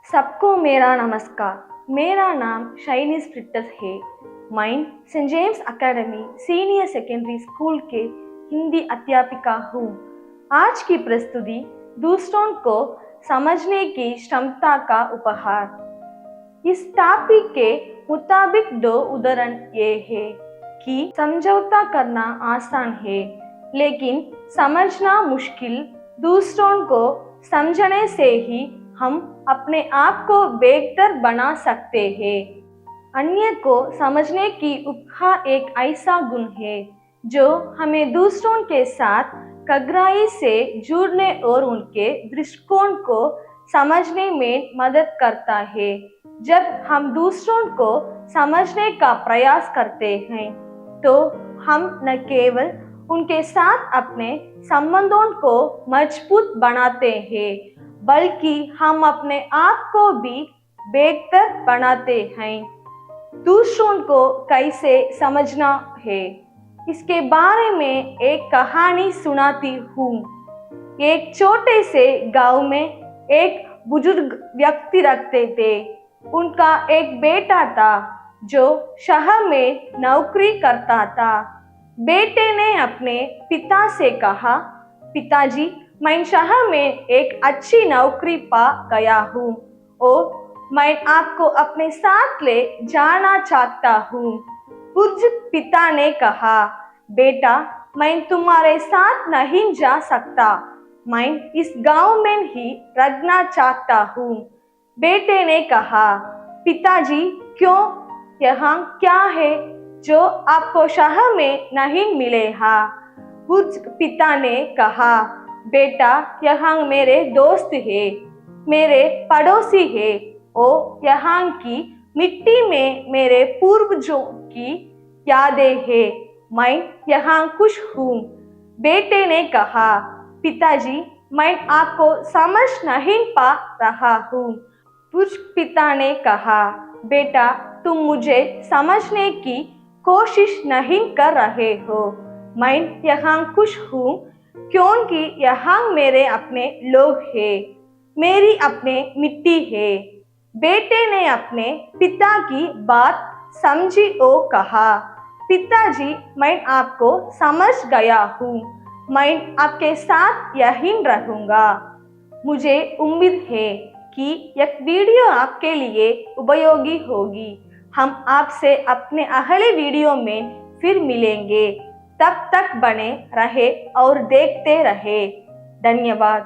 सबको मेरा नमस्कार। मेरा नाम शाइनी स्प्रिटस है। मैं saint James academy senior secondary school के हिंदी अध्यापिका हूँ। आज की प्रस्तुति दूसरों को समझने की क्षमता का उपहार। इस टॉपिक के मुताबिक दो उदाहरण ये है कि समझौता करना आसान है लेकिन समझना मुश्किल। दूसरों को समझने से ही हम अपने आप को बेहतर बना सकते हैं। अन्य को समझने की उपहार एक ऐसा गुण है जो हमें दूसरों के साथ गहराई से जुड़ने और उनके दृष्टिकोण को समझने में मदद करता है। जब हम दूसरों को समझने का प्रयास करते हैं तो हम न केवल उनके साथ अपने संबंधों को मजबूत बनाते हैं बल्कि हम अपने आप को भी बेहतर बनाते हैं। दूसरों को कैसे समझना है, इसके बारे में एक कहानी सुनाती हूँ। एक छोटे से गांव में एक बुजुर्ग व्यक्ति रहते थे। उनका एक बेटा था जो शहर में नौकरी करता था। बेटे ने अपने पिता से कहा, पिताजी, मैं शहर में एक अच्छी नौकरी पा गया हूँ और मैं आपको अपने साथ ले जाना चाहता हूँ। बुजुर्ग पिता ने कहा, बेटा, मैं तुम्हारे साथ नहीं जा सकता, मैं इस गांव में ही रहना चाहता हूँ। बेटे ने कहा, पिताजी, क्यों? यहाँ क्या है जो आपको शहर में नहीं मिलेगा? बुजुर्ग पिता ने कहा, बेटा, यहाँ मेरे दोस्त है, मेरे पड़ोसी है और यहाँ की मिट्टी में मेरे पूर्वजों की यादें हैं। मैं यहाँ खुश हूँ। बेटे ने कहा, पिताजी, मैं आपको समझ नहीं पा रहा हूँ। बुजुर्ग पिता ने कहा, बेटा, तुम मुझे समझने की कोशिश नहीं कर रहे हो। मैं यहाँ खुश हूँ क्योंकि यहाँ मेरे अपने लोग हैं, मेरी अपने मिट्टी है। बेटे ने अपने पिता की बात समझी और कहा, पिताजी, मैं आपको समझ गया हूँ, मैं आपके साथ यहीं रहूँगा। मुझे उम्मीद है कि यह वीडियो आपके लिए उपयोगी होगी। हम आपसे अपने अगले वीडियो में फिर मिलेंगे। तब तक बने रहे और देखते रहे। धन्यवाद।